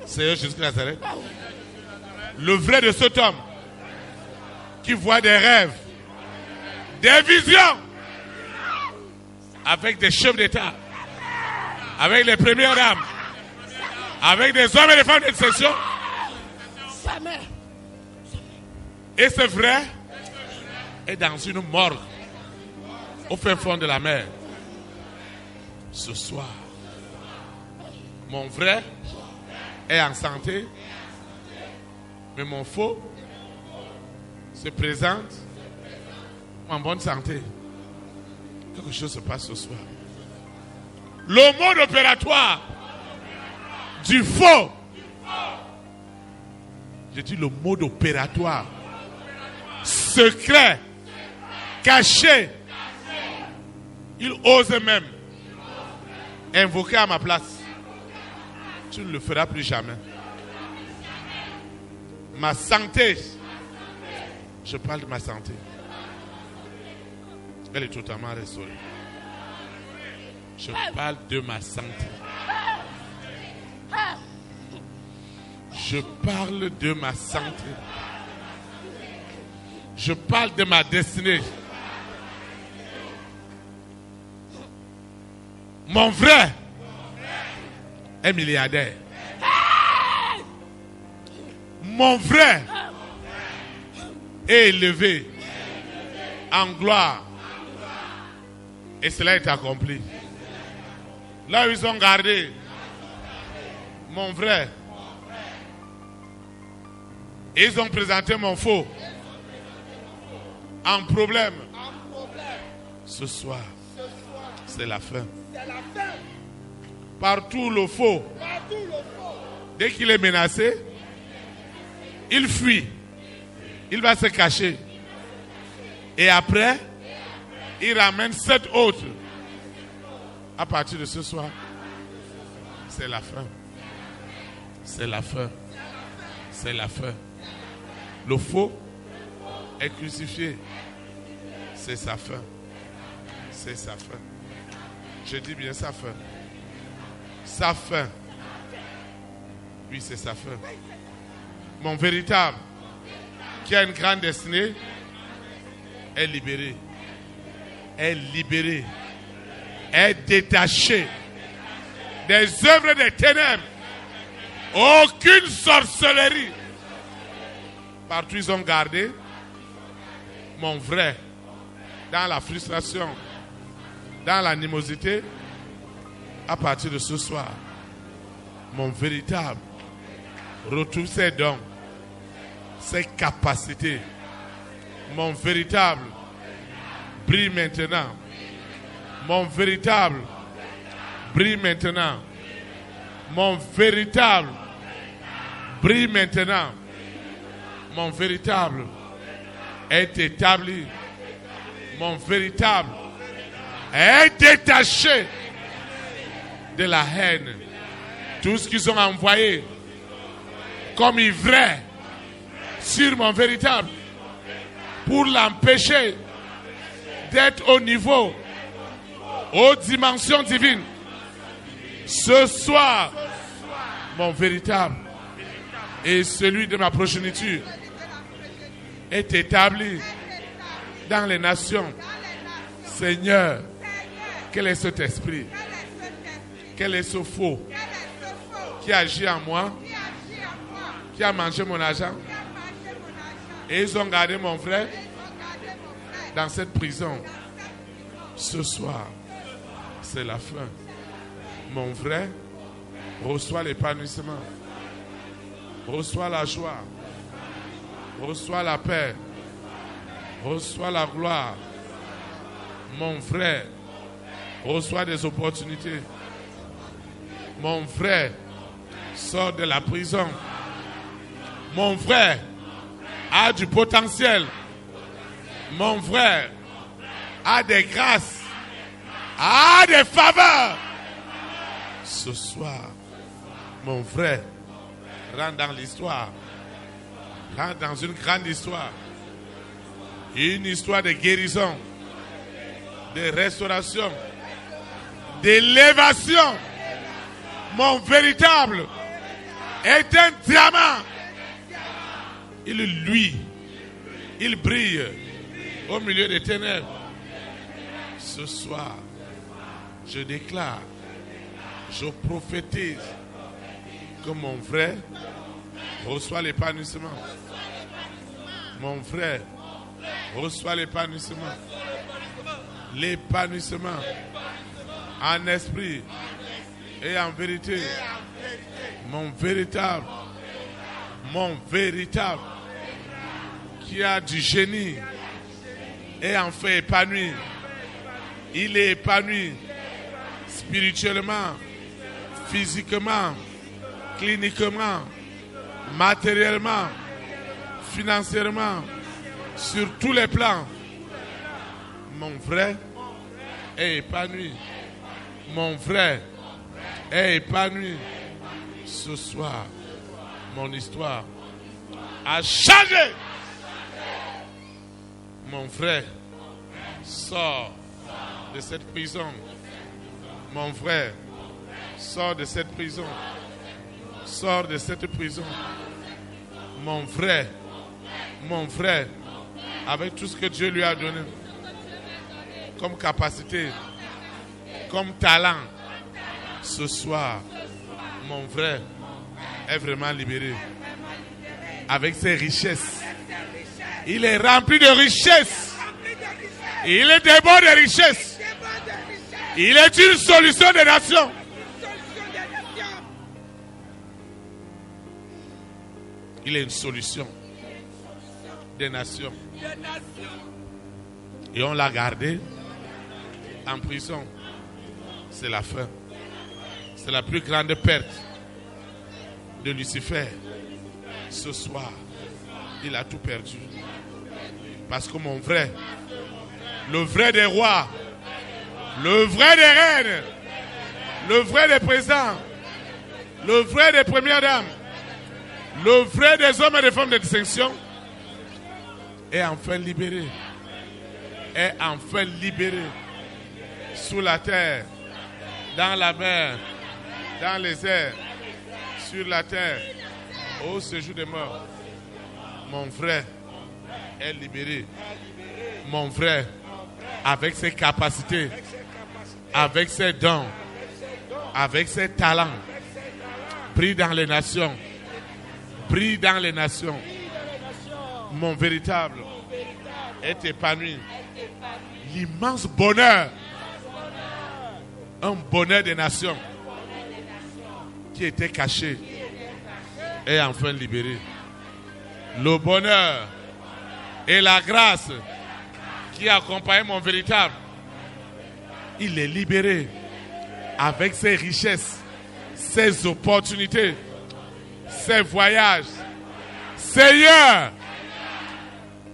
Seigneur Jésus de Nazareth. Le vrai de cet homme qui voit des rêves, des visions, avec des chefs d'État, avec les premières dames, avec des hommes et des femmes d'exception. Et c'est vrai, est dans une morgue au fin fond de la mer. Ce soir, mon vrai est en santé, mais mon faux se présente en bonne santé. Quelque chose se passe ce soir. Le mode opératoire du faux. Je dis le mode opératoire secret, caché. Il ose même invoquer à ma place. Tu ne le feras plus jamais. Ma santé, je parle de ma santé. Elle est totalement restaurée. Je parle de ma santé. Je parle de ma santé. Je parle de ma destinée. Mon frère est milliardaire. Mon frère est élevé en gloire. Et cela est accompli. Là où ils ont gardé mon vrai, ils ont présenté mon faux en problème. Ce soir, c'est la fin. Partout le faux, dès qu'il est menacé, il fuit. Il va se cacher. Et après, il ramène 7 autres. À partir de ce soir, c'est la fin. C'est la fin. C'est la fin. Le faux est crucifié. C'est sa fin. C'est sa fin. Je dis bien sa fin. Sa fin. Oui, c'est sa fin. Mon véritable, qui a une grande destinée, est libéré. Est libéré. Est détaché des œuvres des ténèbres. Aucune sorcellerie. Partout ils ont gardé mon vrai dans la frustration, dans l'animosité. À partir de ce soir, mon véritable retrouve ses dons, ses capacités. Mon véritable brille maintenant. Mon véritable brille maintenant. Mon véritable brille maintenant. Mon véritable est établi. Mon véritable est détaché de la haine. Tout ce qu'ils ont envoyé comme ivraie sur mon véritable pour l'empêcher d'être au niveau, aux dimensions divines. Ce soir, mon véritable et celui de ma progéniture est établi dans les nations. Seigneur, quel est cet esprit? Quel est ce faux qui agit en moi, qui a mangé mon argent? Et ils ont gardé mon frère dans cette prison. Ce soir, c'est la fin. Mon frère reçoit l'épanouissement, reçoit la joie, reçoit la paix, reçoit la gloire. Mon frère reçoit des opportunités. Mon frère sort de la prison. Mon frère a du potentiel. Mon frère a des grâces, a des faveurs. Ce soir, mon frère rentre dans l'histoire, rentre dans une grande histoire. Une histoire de guérison, de restauration, d'élévation. Mon véritable est un diamant. Il luit. Il brille au milieu des ténèbres. Ce soir, je déclare, je prophétise que mon frère reçoit l'épanouissement. Mon frère reçoit l'épanouissement. L'épanouissement en esprit et en vérité. Mon véritable, qui a du génie, est enfin épanoui. Il est épanoui spirituellement, physiquement, cliniquement, matériellement, financièrement, sur tous les plans. Mon frère est épanoui. Mon frère est épanoui. Ce soir, mon histoire a changé. Mon frère sort de cette prison. Mon frère sort de cette prison. Sort de cette prison. Mon frère, avec tout ce que Dieu lui a donné, comme capacité, comme talent, ce soir, mon frère est vraiment libéré. Avec ses richesses. Il est rempli de richesses. Il est débord de richesses. Il est une solution des nations. Il est une solution des nations. Et on l'a gardé en prison. C'est la fin. C'est la plus grande perte de Lucifer. Ce soir, il a tout perdu. Parce que mon vrai, le vrai des rois, le vrai des reines, le vrai des présidents, le vrai des premières dames, le vrai des hommes et des femmes de distinction, est enfin libéré. Est enfin libéré. Sous la terre, dans la mer, dans les airs, sur la terre, au séjour des morts. Mon frère est libéré. Mon frère, avec ses capacités, avec ses dons, avec ses talents, brille dans les nations. Brille dans les nations. Mon véritable est épanoui. L'immense bonheur, un bonheur des nations qui était caché, est enfin libéré. Le bonheur et la grâce qui accompagne mon véritable, il est libéré avec ses richesses, ses opportunités, ses voyages. Seigneur,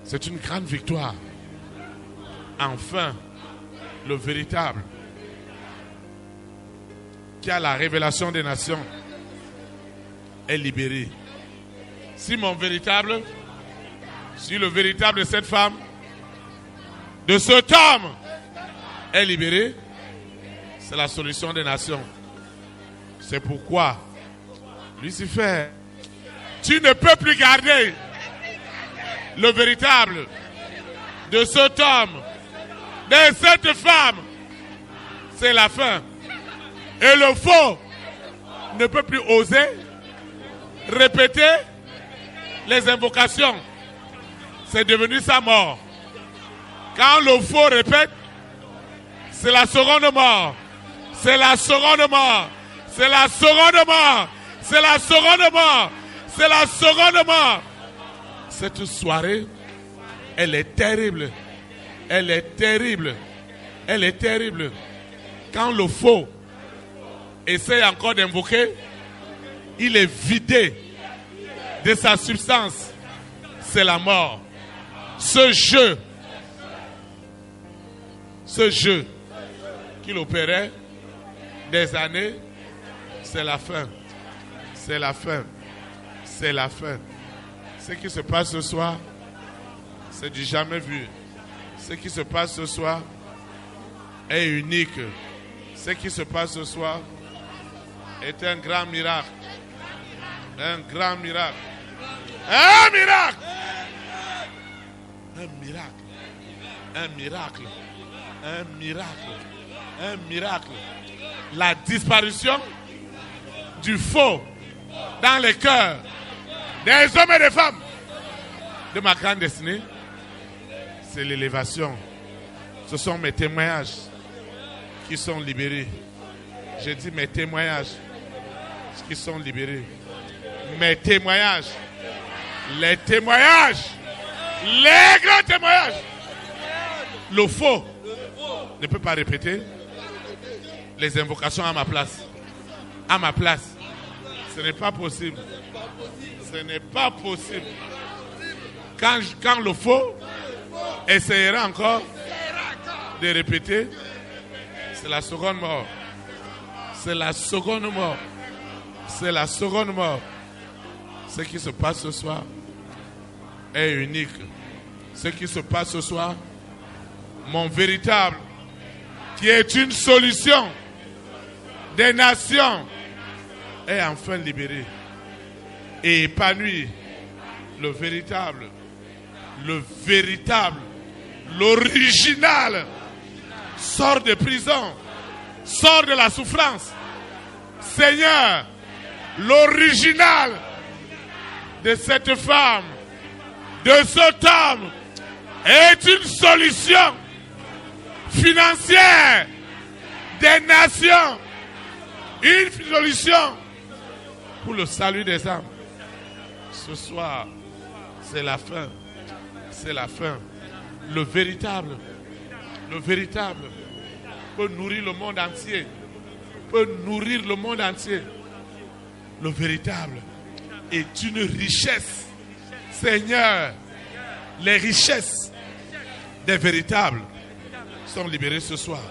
c'est une grande victoire. Enfin, le véritable qui a la révélation des nations est libéré. Si mon véritable, si le véritable de cette femme, de cet homme est libéré, c'est la solution des nations. C'est pourquoi, Lucifer, tu ne peux plus garder le véritable de cet homme, de cette femme. C'est la fin. Et le faux ne peut plus oser répéter les invocations. C'est devenu sa mort. Quand le faux répète, c'est la seconde mort. C'est la seconde mort. C'est la seconde mort. C'est la seconde mort. C'est la seconde mort. Cette soirée, elle est terrible. Elle est terrible. Elle est terrible. Quand le faux essaie encore d'invoquer, il est vidé de sa substance. C'est la mort. Ce jeu qu'il opérait des années, c'est la fin. C'est la fin. C'est la fin. Ce qui se passe ce soir, c'est du jamais vu. Ce qui se passe ce soir est unique. Ce qui se passe ce soir est un grand miracle. Un grand miracle. Un miracle. Un miracle. Un miracle. Un miracle. Un miracle. La disparition du faux dans les cœurs des hommes et des femmes de ma grande destinée, c'est l'élévation. Ce sont mes témoignages qui sont libérés. Je dis mes témoignages qui sont libérés. Mes témoignages. Les témoignages. Les grands témoignages. Le faux ne peut pas répéter les invocations à ma place. À ma place. Ce n'est pas possible. Ce n'est pas possible. Quand le faux essayera encore de répéter, c'est la seconde mort. C'est la seconde mort. C'est la seconde mort. Ce qui se passe ce soir est unique. Ce qui se passe ce soir, mon véritable, qui est une solution des nations, est enfin libéré et épanoui. Le véritable, l'original sort de prison, sort de la souffrance. Seigneur, l'original de cette femme, de cet homme, est une solution financière des nations, une solution pour le salut des âmes. Ce soir, c'est la fin. C'est la fin. Le véritable peut nourrir le monde entier. Peut nourrir le monde entier. Le véritable est une richesse. Seigneur, les richesses des véritables sont libérées ce soir.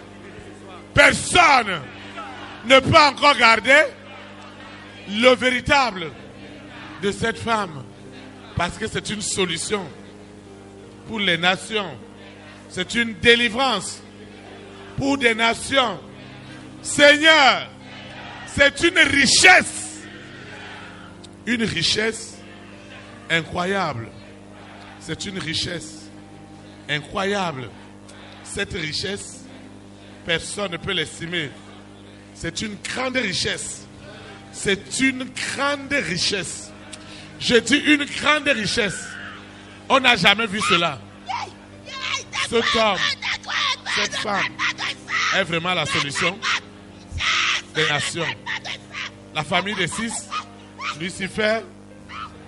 Personne ne peut encore garder le véritable de cette femme, parce que c'est une solution pour les nations. C'est une délivrance pour des nations. Seigneur, c'est une richesse incroyable. C'est une richesse incroyable. Cette richesse, personne ne peut l'estimer. C'est une grande richesse. C'est une grande richesse. Je dis une grande richesse. On n'a jamais vu cela. Cet homme, cette femme est vraiment la solution des nations. La famille des 6, Lucifer,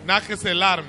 n'a que ses larmes